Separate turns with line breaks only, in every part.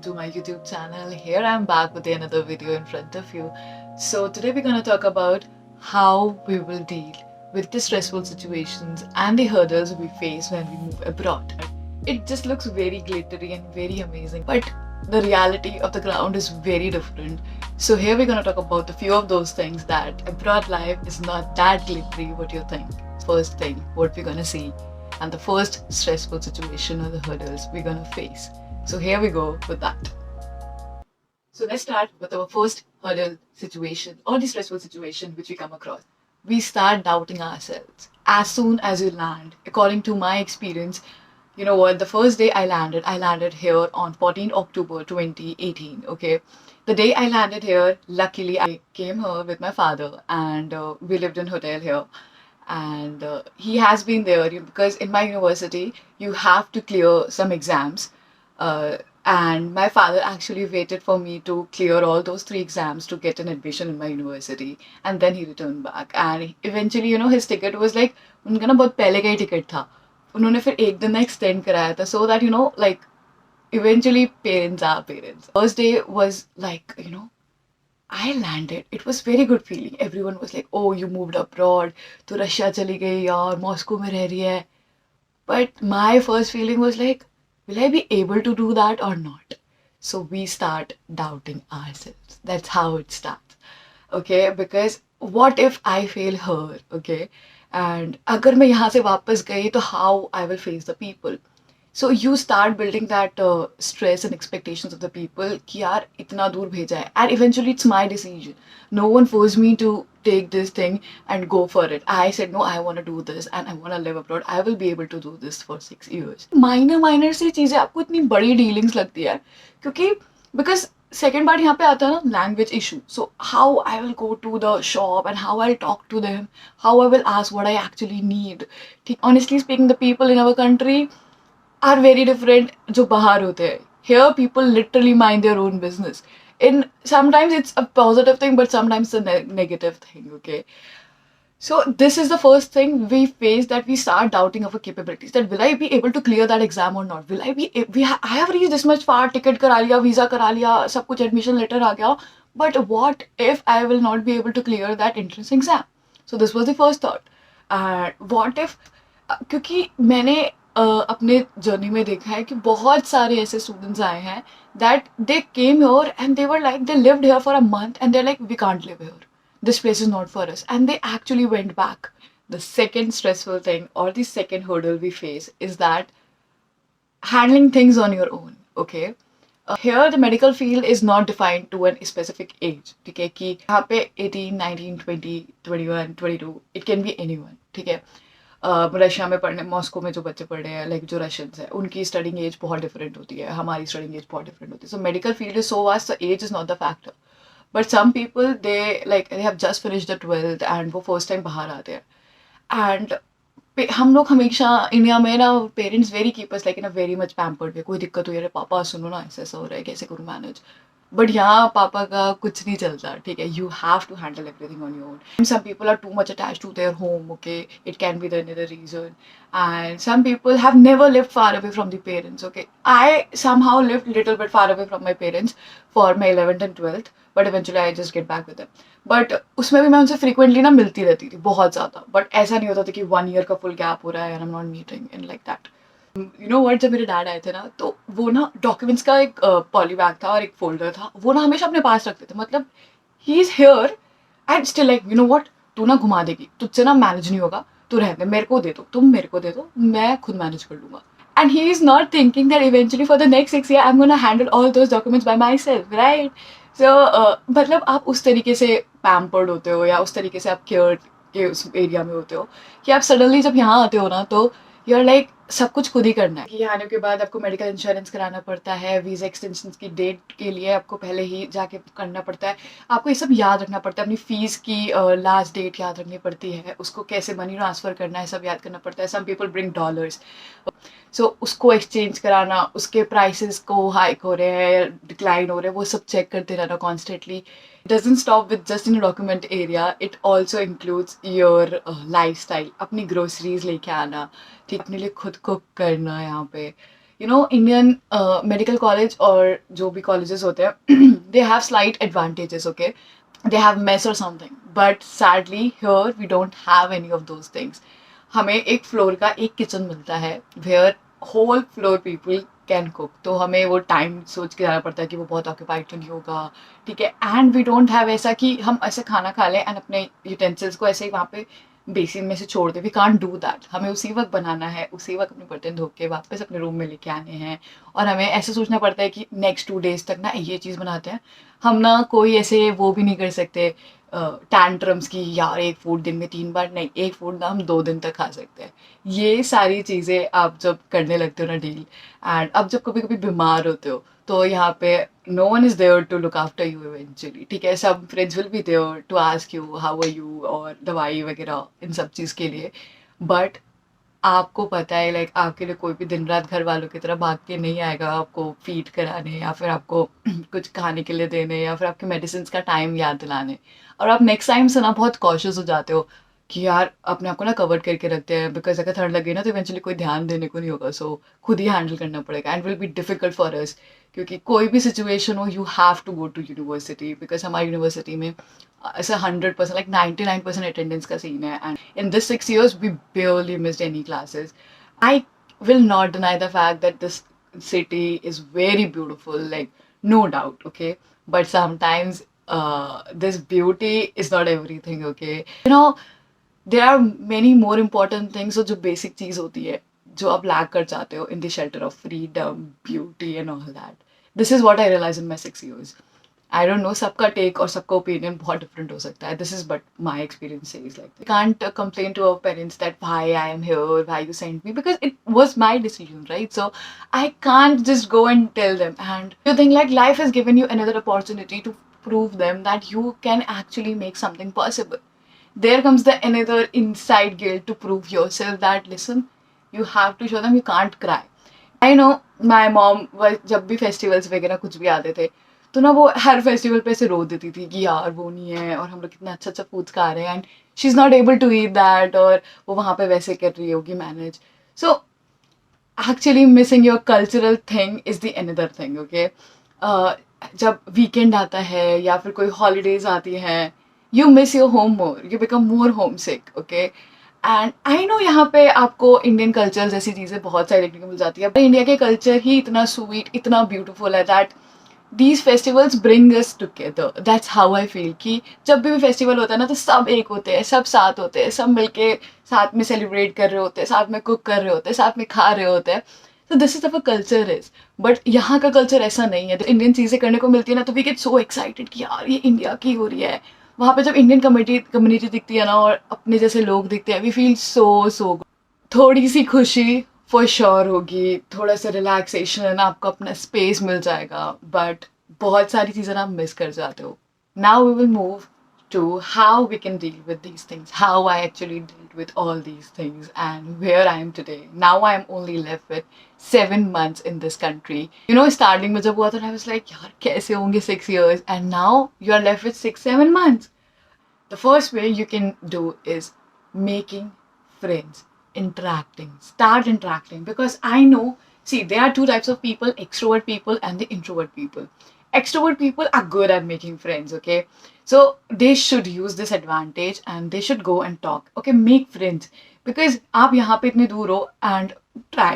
to my YouTube channel. Here I'm back with another video in front of you. So today we're going to talk about how we will deal with the stressful situations and the hurdles we face when we move abroad. It just looks very glittery and very amazing, but the reality of the ground is very different. So here we're going to talk about a few of those things that abroad life is not that glittery what you think. First thing, what we're going to see, and the first stressful situation or the hurdles we're going to face. So here we go with that. So let's start with our first hurdle situation or the stressful situation which we come across. We start doubting ourselves as soon as you land. According to my experience, you know what, the first day I landed here on 14th October 2018, okay? The day I landed here, luckily I came here with my father and we lived in hotel here. And he has been there because in my university you have to clear some exams, and my father actually waited for me to clear all those three exams to get an admission in my university, and then he returned back. And eventually, you know, his ticket was like, उनका ना बहुत पहले का ही ticket था, उन्होंने फिर एक दिन एक्सटेंड कराया था, so that, you know, like, eventually parents are parents. First day was like, you know, I landed. It was very good feeling. Everyone was like, "Oh, you moved abroad. तो Russia चली गई यार, Moscow में रह रही है." But my first feeling was like, will I be able to do that or not? So we start doubting ourselves. That's how it starts. Okay, because what if I fail her? Okay, and अगर मैं यहाँ से वापस गई तो how I will face the people? So you start building that stress and expectations of the people कि यार इतना दूर भेजा है, and eventually it's my decision. No one forced me to take this thing and go for it. I said no, I want to do this and I want to live abroad. I will be able to do this for 6 years. Minor से चीज़ें आपको इतनी बड़ी dealings लगती है क्योंकि because second बार यहाँ पे आता है ना language issue. So how I will go to the shop and how I talk to them, how I will ask what I actually need. ठीक, honestly speaking the people in our country are very different जो बाहर होते हैं. Here people literally mind their own business. In sometimes it's a positive thing, but sometimes it's a negative thing. Okay, so this is the first thing we face, that we start doubting our capabilities. That will I be able to clear that exam or not? Will I be? I have reached this much far. Ticket करा लिया, visa करा लिया, सब कुछ admission letter आ गया. But what if I will not be able to clear that entrance exam? So this was the first thought. And what if, क्योंकि मैंने अपने जर्नी में देखा है कि बहुत सारे ऐसे स्टूडेंट्स आए हैं that they came here and they were like they lived here for a month and they like we can't live here, this place is not for us, and they actually went back. The second stressful thing or the second hurdle we face is that handling things on your own. Okay, here the medical field is not defined to a specific age. ठीक है कि यहाँ पे 18, 19, 20, 21, 22, it can be anyone. ठीक है, Russia में पढ़ने, Moscow में जो बच्चे पढ़ रहे हैं, लाइक जो रशियंस हैं, उनकी स्टडिंग एज बहुत डिफरेंट होती है, हमारी स्टडिंग एज बहुत डिफरेंट होती है. So medical field is so vast, so age is not the factor. But some people they like they have just finish the 12th and वो फर्स्ट टाइम बाहर आते हैं. एंड हम लोग हमेशा इंडिया में ना, parents very keepers like in a very much pampered way. कोई दिक्कत हुई, अरे पापा सुनो ना, ऐसा ऐसा हो रहा है, कैसे करूँ मैनेज. बट यहाँ पापा का कुछ नहीं चलता. ठीक है, you have to handle everything on your own. Some people are too much attach to their home. Okay, it can be the another reason. And some people have never lived far away from the parents. Okay, I somehow lived little bit far away from my parents for my 11th and 12th, but eventually I just get back with them. But उसमें भी मैं उनसे frequently ना मिलती रहती थी, बहुत ज़्यादा. बट ऐसा नहीं होता था कि 1 year का फुल गैप हो रहा है and I am not meeting in like that. You know what, जब मेरे डैड आए थे ना, तो वो ना डॉक्यूमेंट्स का एक पॉली बैग था और एक फोल्डर था, वो ना हमेशा अपने पास रखते थे. मतलब he is here and still like, you know what, तू ना घुमा देगी, तुझसे ना मैनेज नहीं होगा, तू रहने, मेरे को दे दो, तुम मेरे को दे दो, मैं खुद मैनेज कर लूंगा. And he is not thinking that eventually for the next 6 years I am gonna handle all those documents by myself, right. So मतलब आप उस तरीके से पैम्पर्ड होते हो, या उस तरीके से आप केयर के उस एरिया में होते हो कि आप सडनली जब यहाँ आते हो ना, तो यू आर लाइक सब कुछ खुद ही करना है. कि आने के बाद आपको मेडिकल इंश्योरेंस कराना पड़ता है, वीज़ा एक्सटेंशन की डेट के लिए आपको पहले ही जाके करना पड़ता है, आपको ये सब याद रखना पड़ता है, अपनी फ़ीस की लास्ट डेट याद रखनी पड़ती है, उसको कैसे मनी ट्रांसफ़र करना है सब याद करना पड़ता है. सम पीपल ब्रिंग डॉलर्स, सो उसको एक्सचेंज कराना, उसके प्राइसेस को हाइक हो रहे हैं, डिक्लाइन हो रहे हैं, वो सब चेक करते रहना constantly. Doesn't stop with just in a document area, it also includes your lifestyle. अपनी groceries लेके आना, ठीक, अपने लिए खुद कुक करना यहाँ पे, इंडियन मेडिकल कॉलेज और जो भी कॉलेजेस होते हैं they have slight advantages, okay, they have mess or something, but sadly here we don't have any of those things. हमें एक फ्लोर का एक किचन मिलता है where whole floor people can cook, तो हमें वो टाइम सोच के जाना पड़ता है कि वो बहुत ऑक्यूपाइड तो नहीं होगा, ठीक है, एंड वी डोंट हैव ऐसा कि हम ऐसे खाना खा लें एंड अपने यूटेंसिल्स को ऐसे ही वहाँ पे बेसिन में से छोड़ दे, वी कांट डू दैट, हमें उसी वक्त बनाना है, उसी वक्त अपने बर्तन धो के वापस अपने रूम में लेके आने हैं, और हमें ऐसे सोचना पड़ता है कि नेक्स्ट 2 days तक ना ये चीज़ बनाते हैं, हम ना कोई ऐसे वो भी नहीं कर सकते टैंट्रम्स की यार एक फूड दिन में 3 बार, नहीं, एक फूड ना हम 2 दिन तक खा सकते हैं। ये सारी चीज़ें आप जब करने लगते हो ना डील, एंड अब जब कभी कभी बीमार होते हो तो यहाँ पे no one is there to look after you eventually, ठीक है, सब friends will be there to ask you how are you और दवाई वगैरह इन सब चीज़ के लिए, बट आपको पता है लाइक आपके लिए कोई भी दिन रात घर वालों की तरह भाग के नहीं आएगा आपको फीड कराने या फिर आपको कुछ खाने के लिए देने या फिर आपके मेडिसिन का टाइम याद दिलाने, और आप नेक्स्ट टाइम से ना बहुत कॉशियस हो जाते हो कि यार अपने आप को ना कवर करके रखते हैं, बिकॉज अगर ठंड लगे ना तो इवेंचुअली कोई ध्यान देने को नहीं होगा, सो खुद ही हैंडल करना पड़ेगा and will be difficult for us, क्योंकि कोई भी सिचुएशन हो you have to go to university, because हमारी यूनिवर्सिटी में ऐसा 100% लाइक 99% अटेंडेंस का सीन है, and in this 6 years we barely missed any classes. I will not deny the fact that this city is very beautiful, like no doubt, okay, but sometimes this beauty is not everything, okay, there are many more important things, so जो basic चीज होती है जो आप lack कर जाते हो in the shelter of freedom, beauty and all that. This is what I realized in my 6 years. I don't know, सबका टेक और सबका ओपिनियन बहुत डिफरेंट हो सकता है, this is but my experience is like that. Can't complain to our parents that why I am here, why you sent me, because it was my decision, right, so I can't just go and tell them, and you think like life has given you another opportunity to prove them that you can actually make something possible. There comes the another inside guilt to prove yourself that listen, you have to show them you can't cry. I know my mom was, जब भी festivals वगैरह कुछ भी आते थे तो ना वो हर फेस्टिवल पे से रो देती थी कि यार वो नहीं है और हम लोग कितना अच्छा अच्छा फूड्स खा रहे हैं and she is not able to eat that, और वो वहाँ पे वैसे कर रही होगी manage. So actually missing your cultural thing is the another thing, okay. जब वीकेंड आता है या फिर कोई हॉलीडेज आती हैं, you miss your home more, you become more homesick, okay. And I know यहाँ पे आपको इंडियन कल्चर जैसी चीज़ें बहुत सारी देखने को मिल जाती है, पर इंडिया के कल्चर ही इतना स्वीट, इतना ब्यूटीफुल है that these festivals bring us together. That's how I feel कि जब भी फेस्टिवल होता है ना तो सब एक होते हैं, सब साथ होते हैं, सब मिलके साथ में सेलिब्रेट कर रहे होते हैं, साथ में कुक कर रहे होते हैं, साथ में खा रहे होते हैं. So this is our culture is. But यहाँ का कल्चर ऐसा नहीं है. इंडियन चीज़ें करने को मिलती है ना तो वी गेट सो एक्साइटेड कि यार ये इंडिया की हो रही है. वहाँ पे जब इंडियन कम्युनिटी दिखती है ना और अपने जैसे लोग दिखते हैं, वी फील सो गुड. थोड़ी सी खुशी फॉर श्योर होगी, थोड़ा सा रिलैक्सेशन, आपको अपना स्पेस मिल जाएगा, बट बहुत सारी चीज़ें आप मिस कर जाते हो. Now we will move to how we can deal with these things, how I actually dealt with all these things, and where I am today. Now I am only left with 7 months in this country. Starting में जब हुआ था, I was like, यार कैसे होंगे 6 years, and now you are left with 6-7 months. The first way you can do is making friends, interacting, start interacting, because I know, see, there are two types of people, extrovert people and the introvert people. Extrovert people are good at making friends, okay? So they should use this advantage and they should go and talk, okay? Make friends, because आप यहाँ पे इतने दूर हो, and try.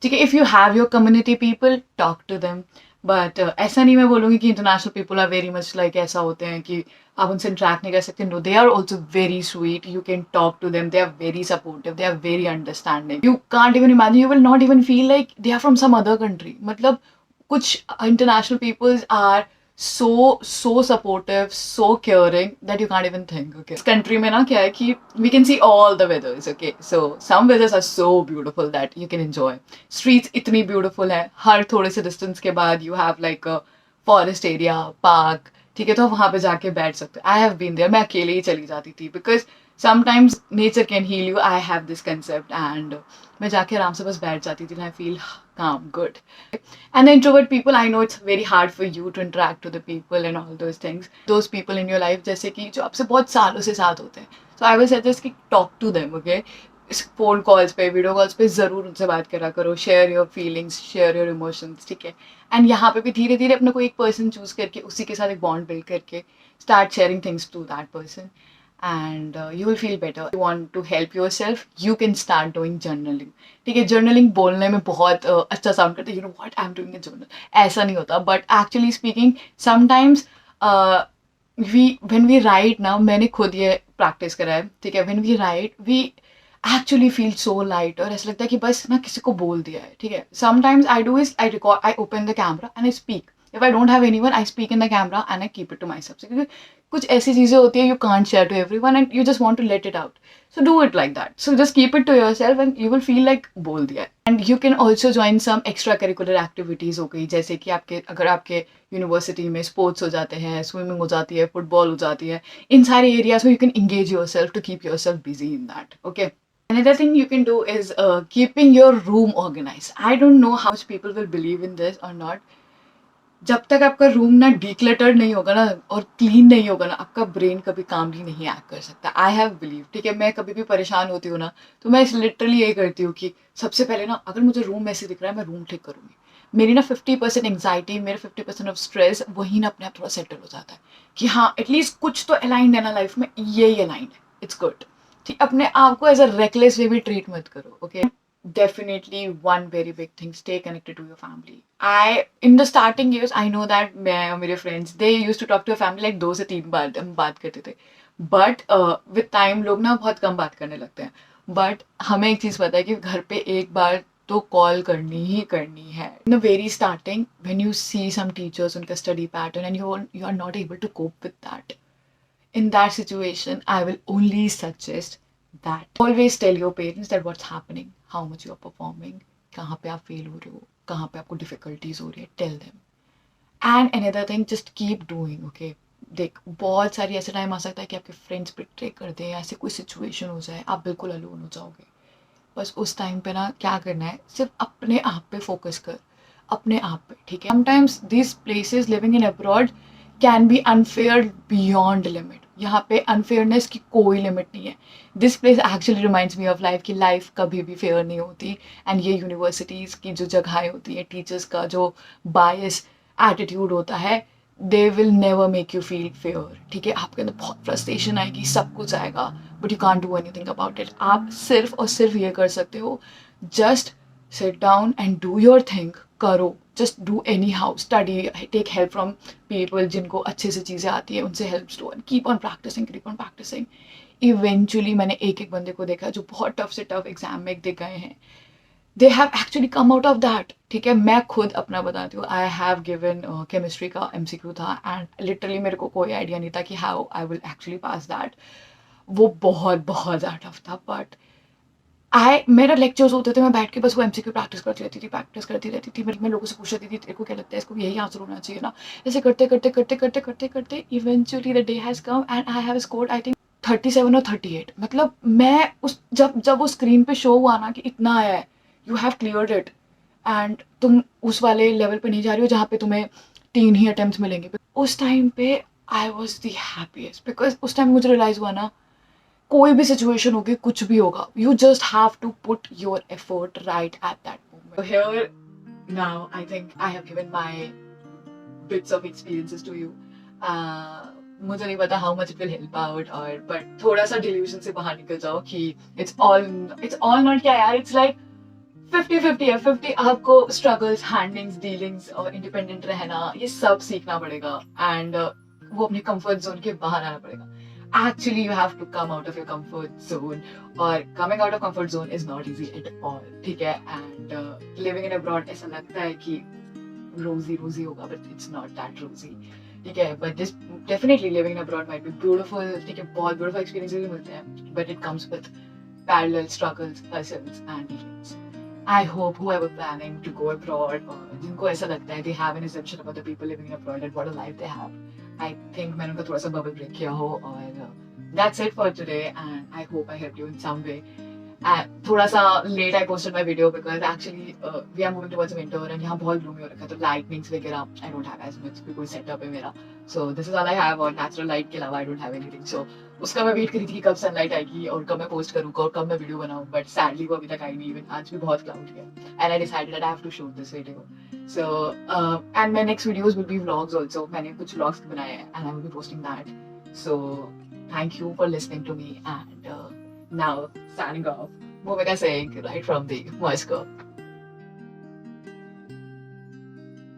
ठीक है, if you have your community people, talk to them. But ऐसा नहीं मैं बोलूँगी कि international people are very much like ऐसा होते हैं कि आप उनसे इंटरेक्ट नहीं कर सकते. No, they are also very sweet, you can talk to them, they are very supportive, they are very understanding. You can't even imagine, you will not even feel like they are from some other country. मतलब कुछ international peoples are so supportive, so caring that you can't even think, okay? इस country में ना क्या है कि we can see all the weathers, okay? So some weathers are so beautiful that you can enjoy. Streets इतनी beautiful है, हर थोड़े से distance के बाद you have like a forest area, park, ठीक है, तो वहाँ पे जाके बैठ सकते हो. I have been there, मैं अकेले ही चली जाती थी because sometimes nature can heal you. I have this concept and मैं जाके आराम से बस बैठ जाती थी and I feel calm, good. And the introvert people, I know it's very hard for you to interact with the people and all those things. Those people in your life जैसे कि जो आपसे बहुत सालों से साथ होते हैं. So I will suggest कि talk to them, okay? Phone calls पे, वीडियो कॉल्स पे ज़रूर उनसे बात करा करो, share your feelings, share your emotions, ठीक है? एंड यहाँ पे भी धीरे-धीरे अपने को एक पर्सन चूज़ करके उसी के साथ एक बॉन्ड बिल्ड करके start sharing things to that person and you will feel better. You want to help yourself, you can start doing journaling, ठीक है? जर्नलिंग बोलने में बहुत अच्छा साउंड करता है, you know what I am doing a journal, ऐसा नहीं होता, but actually speaking sometimes when we write now, मैंने खुद ये प्रैक्टिस करा है, ठीक है? when we write we actually feel so light और ऐसा लगता है कि बस ना किसी को बोल दिया है, ठीक है? sometimes I do is I record, I open the camera and I speak. if I don't have anyone, I speak in the camera and I keep it to myself, क्योंकि कुछ ऐसी चीज़ें होती है you can't share to everyone and you just want to let it out. So do it like that. So just keep it to yourself and you will feel like बोल दिया है. And you can also join some extra curricular activities हो गई, जैसे कि अगर आपके university में स्पोर्ट्स हो जाते हैं, स्विमिंग हो जाती है, फुटबॉल हो जाती है, इन सारे एरियाज में you can engage your self to keep your self busy in that, okay? Another thing you can do is keeping your room organized. I don't know how much people will believe in this or not. जब तक आपका room ना डिक्लटर्ड नहीं होगा ना और clean नहीं होगा ना, आपका ब्रेन कभी काम भी नहीं एक्ट कर सकता। आई हैव बिलीव, ठीक है? मैं कभी भी परेशान होती हूँ ना, तो मैं लिटरली यही करती हूँ कि सबसे पहले ना, अगर मुझे रूम ऐसे दिख रहा है, मैं रूम ठीक करूँगी। मेरी ना 50% एंग्जाइटी, मेरे 50% ऑफ स्ट्रेस वही ना अपने आप थोड़ा सेटल हो जाता है कि हाँ एटलीस्ट कुछ तो अलाइंड है ना लाइफ में, यही अलाइंड है, इट्स गुड, ठीक? अपने आप को एज अ रेकलेस वे भी ट्रीट मत करो, okay? Definitely one very big thing, stay connected to your family. In the starting years, I know that मैं और मेरे friends, they used to talk to your family like 2 से 3 बार हम बात करते थे, but with time लोग ना बहुत कम बात करने लगते हैं, but हमें एक चीज़ पता है कि घर पे एक बार तो कॉल करनी ही करनी है। In the very starting, when you see some teachers उनका study pattern and you are not able to cope with that, in that situation, I will only suggest that always tell your parents that what's happening, how much you are performing, कहाँ पे आप fail हो रहे हो, कहाँ पे आपको difficulties हो रही है, tell them. And another thing, just keep doing, okay? देख, बहुत सारी ऐसे टाइम आ सकता है कि आपके फ्रेंड्स बिट्रे कर दें, ऐसे कोई सिचुएशन हो जाए, आप बिल्कुल अलोन हो जाओगे। बस उस टाइम पे ना क्या करना है, सिर्फ अपने आप पे फोकस कर, अपने आप पे, ठीक है? Sometimes this places living in abroad can be unfair beyond limit. यहाँ पे अनफेयरनेस की कोई लिमिट नहीं है। This place actually reminds me of life, कि लाइफ कभी भी फेयर नहीं होती। एंड ये यूनिवर्सिटीज़ की जो जगहें होती हैं, टीचर्स का जो बायस एटीट्यूड होता है, they will never make you feel fair, ठीक है? आपके अंदर बहुत फ्रस्ट्रेशन आएगी, सब कुछ आएगा, but you can't do anything about it. आप सिर्फ और सिर्फ ये कर सकते हो, just sit down and do your thing, करो, just do anyhow, study, take help from people जिनको अच्छे से चीज़ें आती है, उनसे हेल्प लो and keep on practising. Eventually मैंने एक बंदे को देखा जो बहुत टफ से टफ एग्जाम में दे गए हैं, they have actually come out of that, ठीक है? मैं खुद अपना बताती हूँ, आई हैव गिवन केमिस्ट्री का MCQ था एंड लिटरली मेरे को कोई आइडिया नहीं था कि how I will actually pass that. वो बहुत बहुत ज़्यादा टफ था, बट मेरा लेक्चर्स होते थे, मैं बैठ के बस वो MCQ प्रैक्टिस करती रहती थी। मैं लोगों से पूछ रही थी, तेरे को क्या लगता है, इसको यही आंसर होना चाहिए ना? ऐसे करते eventually the day has come and I have scored I think 37 और 38। मतलब मैं उस जब वो स्क्रीन पे शो हुआ ना कि इतना आया है, you have cleared it, and तुम उस वाले लेवल पे नहीं जा रही हो जहाँ पे तुम्हें 3 ही अटेम्प्ट्स मिलेंगे। उस टाइम पे I was the happiest, because उस टाइम मुझे रियलाइज हुआ ना, कोई भी सिचुएशन होगी, कुछ भी होगा, you just have to put your effort right at that moment. Here now I think I have given my bits of experiences to you. मुझे नहीं पता how much it will help out, और but थोड़ा सा delusion से बाहर निकल जाओ कि इट्स ऑल नॉट, क्या यार, इट्स लाइक 50-50 है। 50 आपको स्ट्रगल्स, हैंडलिंग्स, डीलिंग्स और इंडिपेंडेंट रहना, ये सब सीखना पड़ेगा एंड वो अपने कंफर्ट जोन के बाहर आना पड़ेगा। Actually, you have to come out of your comfort zone, और coming out of comfort zone is not easy at all, ठीक है? And living in abroad ऐसा लगता है कि रोजी होगा, but it's not that rosy, ठीक है? But this definitely living in abroad might be beautiful, ठीक है? बहुत beautiful experiences भी मिलते हैं, but it comes with parallel struggles, lessons and dealings. I hope whoever planning to go abroad, or जिनको ऐसा लगता है they have an assumption about the people living in abroad and what a life they have, I think मैंने उनका थोड़ा सा bubble break किया हो, और that's it for today and I hope I helped you in some way. थोड़ा सा late I posted my video because actually we are moving towards winter and यहाँ बहुत ग्लूमी हो रखा है, तो लाइटनिंग्स वगैरह I don't have as much, कोई सेटअप है मेरा. So this is all I have, और नेचुरल लाइट के अलावा I don't have anything. So उसका मैं वेट करी थी कि कब सनलाइट आएगी और कब मैं पोस्ट करूँगा और कब मैं वीडियो बनाऊँ, बट सैडली वो अभी तक आई नहीं. इवन आज भी बहुत क्लाउडी है and I decided that I have to shoot this video. So, and my next videos will be vlogs also. मैंने कुछ vlogs भी बनाए हैं and I will be posting that. So, thank you for listening to me, and now signing off. Bhumika saying right from the Moscow.